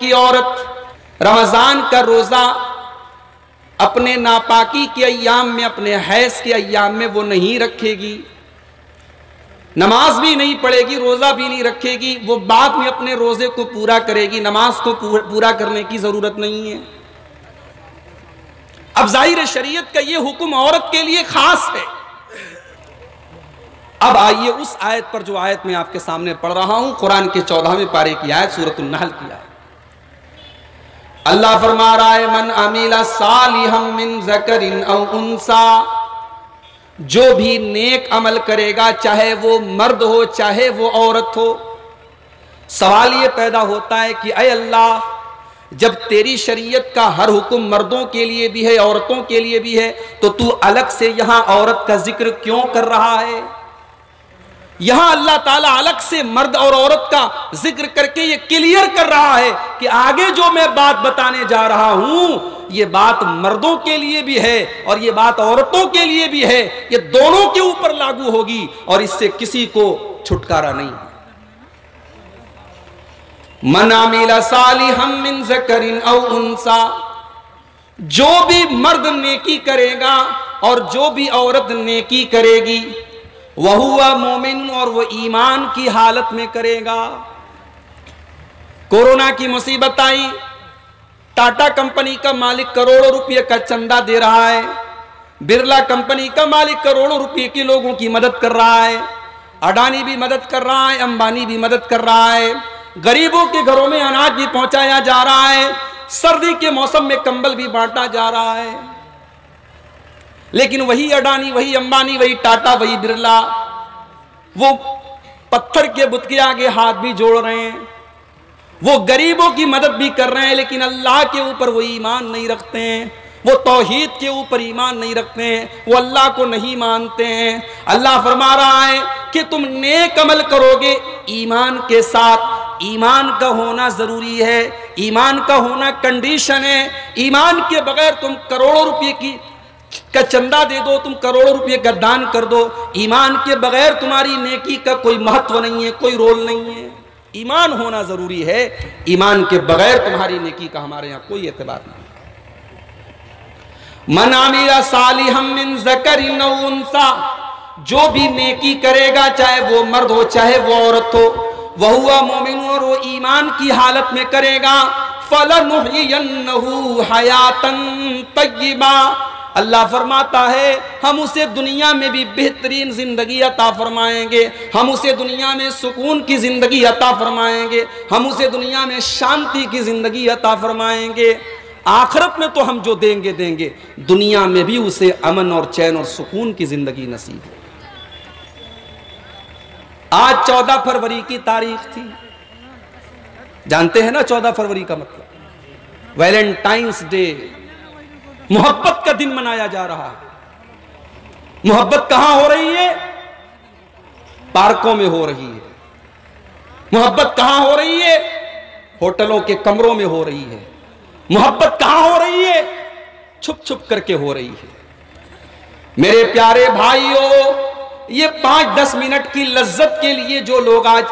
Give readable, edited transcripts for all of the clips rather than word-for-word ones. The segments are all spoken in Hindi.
की औरत रमजान का रोजा अपने नापाकी के अय्याम में, अपने हैज के अय्याम में वो नहीं रखेगी, नमाज भी नहीं पढ़ेगी, रोजा भी नहीं रखेगी, वो बाद में अपने रोजे को पूरा करेगी, नमाज को पूरा करने की जरूरत नहीं है। अब जाहिर शरीयत का ये हुक्म औरत के लिए खास है। अब आइए उस आयत पर जो आयत मैं आपके सामने पढ़ रहा हूं, कुरान के 14वें पारे की आयत, सूरतुन नहल की आयत। अल्लाह फरमा रहा है, मन अमीला सालिहम मिन ज़करिन औ उन्सा, जो भी नेक अमल करेगा, चाहे वो मर्द हो चाहे वो औरत हो। सवाल ये पैदा होता है कि ऐ अल्लाह, जब तेरी शरीयत का हर हुक्म मर्दों के लिए भी है औरतों के लिए भी है, तो तू अलग से यहां औरत का जिक्र क्यों कर रहा है? यहां अल्लाह ताला अलग से मर्द और औरत का जिक्र करके ये क्लियर कर रहा है कि आगे जो मैं बात बताने जा रहा हूं, ये बात मर्दों के लिए भी है और ये बात औरतों के लिए भी है, ये दोनों के ऊपर लागू होगी और इससे किसी को छुटकारा नहीं। मन अमिला सालिहम मिन ज़करिन औ उन्सा, जो भी मर्द नेकी करेगा और जो भी औरत नेकी करेगी, वहुवा मोमिन, और वो ईमान की हालत में करेगा। कोरोना की मुसीबत आई, टाटा कंपनी का मालिक करोड़ों रुपए का चंदा दे रहा है, बिरला कंपनी का मालिक करोड़ों रुपए के लोगों की मदद कर रहा है, अडानी भी मदद कर रहा है, अंबानी भी मदद कर रहा है, गरीबों के घरों में अनाज भी पहुंचाया जा रहा है, सर्दी के मौसम में कंबल भी बांटा जा रहा है। लेकिन वही अडानी, वही अंबानी, वही टाटा, वही बिरला, वो पत्थर के बुत के आगे हाथ भी जोड़ रहे हैं, वो गरीबों की मदद भी कर रहे हैं, लेकिन अल्लाह के ऊपर वो ईमान नहीं रखते हैं, वो तौहीद के ऊपर ईमान नहीं रखते हैं, वो अल्लाह को नहीं मानते हैं। अल्लाह फरमा रहा है कि तुम नेक अमल करोगे ईमान के साथ। ईमान का होना जरूरी है, ईमान का होना कंडीशन है। ईमान के बगैर तुम करोड़ों रुपए का चंदा दे दो, तुम करोड़ों रुपए का दान कर दो, ईमान के बगैर तुम्हारी नेकी का कोई महत्व नहीं है, कोई रोल नहीं है। ईमान होना जरूरी है, ईमान के बगैर तुम्हारी नेकी का हमारे यहां कोई एतबार नहीं। मन अमिला सालिहम मिन ज़करिन औ उन्सा, जो भी नेकी करेगा, चाहे वो मर्द हो चाहे वो औरत हो, वहुवा मोमिन, और वो ईमान की हालत में करेगा, फलनुहयिन्नहु हयातन तय्यिबा, अल्लाह फरमाता है हम उसे दुनिया में भी बेहतरीन जिंदगी अता फरमाएंगे, हम उसे दुनिया में सुकून की जिंदगी अता फरमाएंगे, हम उसे दुनिया में शांति की जिंदगी अता फरमाएंगे। आखिरत में तो हम जो देंगे देंगे, दुनिया में भी उसे अमन और चैन और सुकून की जिंदगी नसीब है। आज 14 फरवरी की तारीख थी, जानते हैं ना 14 फरवरी का मतलब, वैलेंटाइंस डे, मोहब्बत का दिन मनाया जा रहा है। मोहब्बत कहां हो रही है? पार्कों में हो रही है। मोहब्बत कहां हो रही है? होटलों के कमरों में हो रही है। मोहब्बत कहां हो रही है? छुप छुप करके हो रही है। मेरे प्यारे भाइयों, ये 5-10 मिनट की लज्जत के लिए जो लोग आज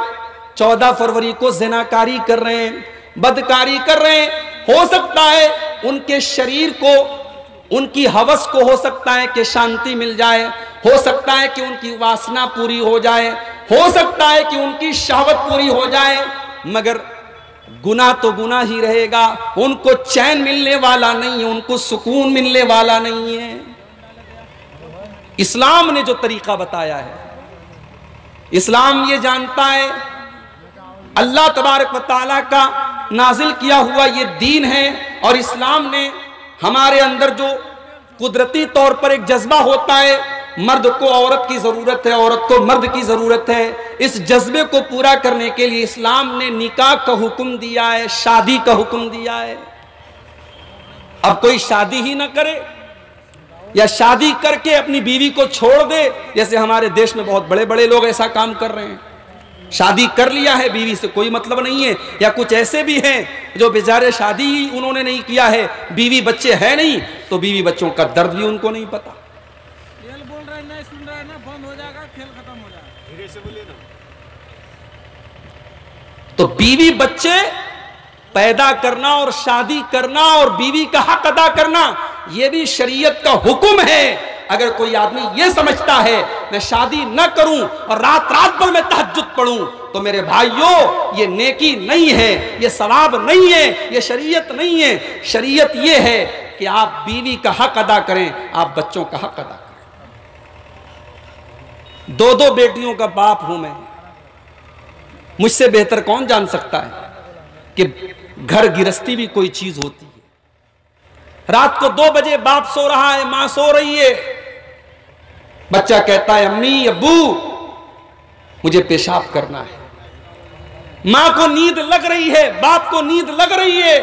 14 फरवरी को ज़िनाकारी कर रहे हैं, बदकारी कर रहे हैं, हो सकता है उनके शरीर को, उनकी हवस को हो सकता है कि शांति मिल जाए, हो सकता है कि उनकी वासना पूरी हो जाए, हो सकता है कि उनकी शहवत पूरी हो जाए, मगर गुनाह तो गुनाह ही रहेगा। उनको चैन मिलने वाला नहीं है, उनको सुकून मिलने वाला नहीं है। इस्लाम ने जो तरीका बताया है, इस्लाम ये जानता है अल्लाह तबारक व तआला का नाजिल किया हुआ ये दीन है, और इस्लाम ने हमारे अंदर जो कुदरती तौर पर एक जज्बा होता है, मर्द को औरत की जरूरत है, औरत को मर्द की जरूरत है, इस जज्बे को पूरा करने के लिए इस्लाम ने निकाह का हुक्म दिया है, शादी का हुक्म दिया है। अब कोई शादी ही ना करे या शादी करके अपनी बीवी को छोड़ दे, जैसे हमारे देश में बहुत बड़े बड़े लोग ऐसा काम कर रहे हैं। शादी कर लिया है, बीवी से कोई मतलब नहीं है, या कुछ ऐसे भी हैं जो बेचारे शादी ही उन्होंने नहीं किया है, बीवी बच्चे हैं नहीं, तो बीवी बच्चों का दर्द भी उनको नहीं पता। खेल बोल रहा है ना, सुन रहा है ना, बंद हो जाएगा, खेल खत्म हो जाएगा, धीरे से बोलिए ना। तो बीवी बच्चे पैदा करना और शादी करना और बीवी का हक अदा करना, यह भी शरीयत का हुक्म है। अगर कोई आदमी यह समझता है मैं शादी न करूं और रात रात भर मैं तहज्जुद पढ़ूं, तो मेरे भाइयों ये नेकी नहीं है, ये सवाब नहीं है, ये शरीयत नहीं है। शरीयत ये है कि आप बीवी का हक अदा करें, आप बच्चों का हक अदा करें। 2 बेटियों का बाप हूं मैं, मुझसे बेहतर कौन जान सकता है कि घर गृहस्थी भी कोई चीज होती है। रात को 2 बजे बाप सो रहा है, मां सो रही है, बच्चा कहता है अम्मी अब्बू मुझे पेशाब करना है। मां को नींद लग रही है, बाप को नींद लग रही है,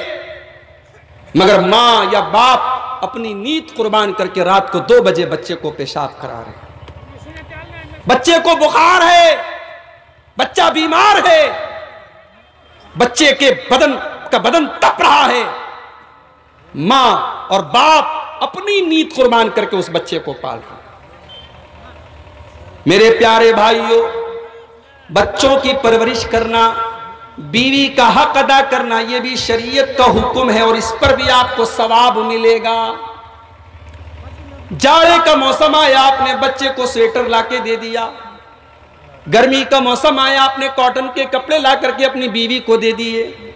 मगर मां या बाप अपनी नींद कुर्बान करके रात को 2 बजे बच्चे को पेशाब करा रहे हैं। बच्चे को बुखार है, बच्चा बीमार है, बच्चे के बदन तप रहा है, मां और बाप अपनी नींद कुर्बान करके उस बच्चे को पाल रहे हैं। मेरे प्यारे भाइयों, बच्चों की परवरिश करना, बीवी का हक अदा करना, यह भी शरीयत का हुक्म है और इस पर भी आपको सवाब मिलेगा। जाड़े का मौसम आया, आपने बच्चे को स्वेटर लाके दे दिया। गर्मी का मौसम आया, आपने कॉटन के कपड़े ला करके अपनी बीवी को दे दिए।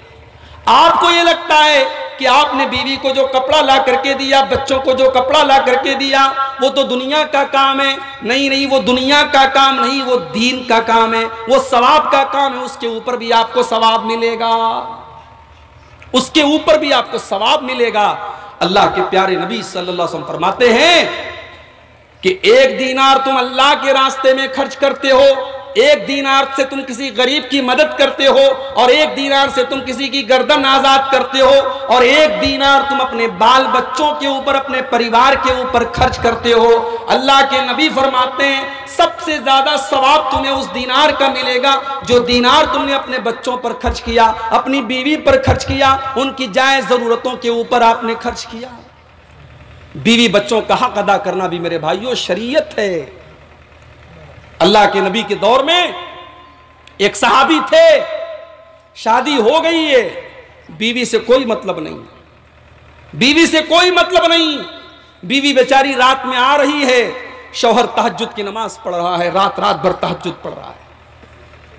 आपको यह लगता है कि आपने बीवी को जो कपड़ा ला करके दिया, बच्चों को जो कपड़ा ला करके दिया, वो तो दुनिया का काम है। नहीं, वो दुनिया का काम नहीं, वो दीन का काम है, वो सवाब का काम है। उसके ऊपर भी आपको सवाब मिलेगा, उसके ऊपर भी आपको सवाब मिलेगा। अल्लाह के प्यारे नबी सल्लल्लाहु अलैहि वसल्लम फरमाते हैं कि 1 दीनार तुम अल्लाह के रास्ते में खर्च करते हो, 1 दीनार से तुम किसी गरीब की मदद करते हो, और 1 दीनार से तुम किसी की गर्दन आजाद करते हो, और 1 दीनार तुम अपने बाल बच्चों के ऊपर, अपने परिवार के ऊपर खर्च करते हो। अल्लाह के नबी फरमाते हैं सबसे ज्यादा सवाब तुम्हें उस दीनार का मिलेगा जो दीनार तुमने अपने बच्चों पर खर्च किया, अपनी बीवी पर खर्च किया, उनकी जायज जरूरतों के ऊपर आपने खर्च किया। बीवी बच्चों का हक अदा करना भी मेरे भाइयों शरीयत है। अल्लाह के नबी के दौर में एक सहाबी थे, शादी हो गई है, बीवी से कोई मतलब नहीं, बीवी से कोई मतलब नहीं। बीवी बेचारी रात में आ रही है, शौहर तहज्जुद की नमाज पढ़ रहा है, रात रात भर तहज्जुद पढ़ रहा है।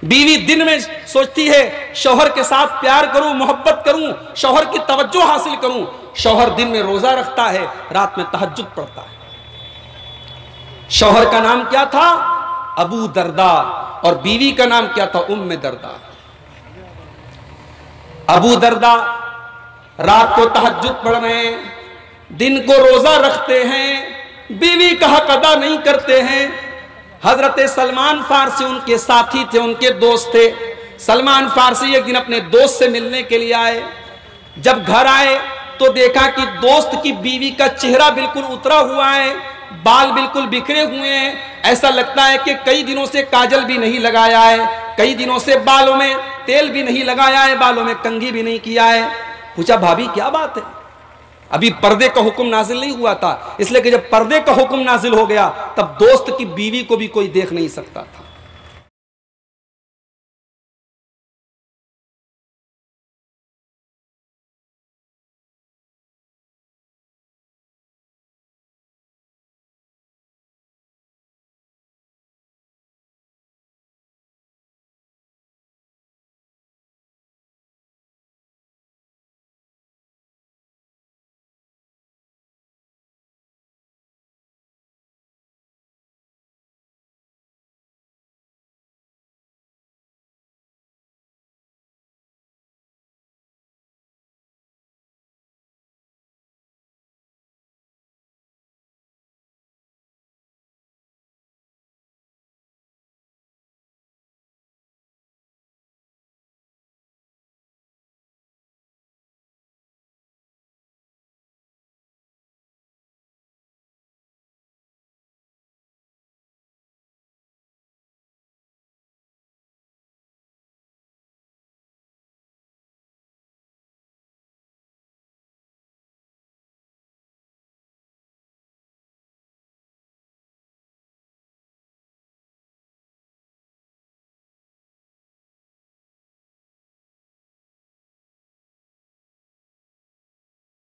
बीवी दिन में सोचती है शौहर के साथ प्यार करूं, मोहब्बत करूं, शौहर की तवज्जो हासिल करूं। शौहर दिन में रोजा रखता है, रात में तहज्जुद पढ़ता है। शौहर का नाम क्या था? अबू दरदा, और बीवी का नाम क्या था? उम्मे दरदा। अबू दरदा रात को तहज्जुद पढ़ रहे हैं, दिन को रोजा रखते हैं, बीवी का हक अदा नहीं करते हैं। हजरत सलमान फारसी उनके साथी थे, उनके दोस्त थे। सलमान फारसी एक दिन अपने दोस्त से मिलने के लिए आए। जब घर आए तो देखा कि दोस्त की बीवी का चेहरा बिल्कुल उतरा हुआ है, बाल बिल्कुल बिखरे हुए हैं, ऐसा लगता है कि कई दिनों से काजल भी नहीं लगाया है, कई दिनों से बालों में तेल भी नहीं लगाया है, बालों में कंघी भी नहीं किया है। पूछा भाभी क्या बात है? अभी पर्दे का हुक्म नाजिल नहीं हुआ था, इसलिए कि जब पर्दे का हुक्म नाजिल हो गया तब दोस्त की बीवी को भी कोई देख नहीं सकता था।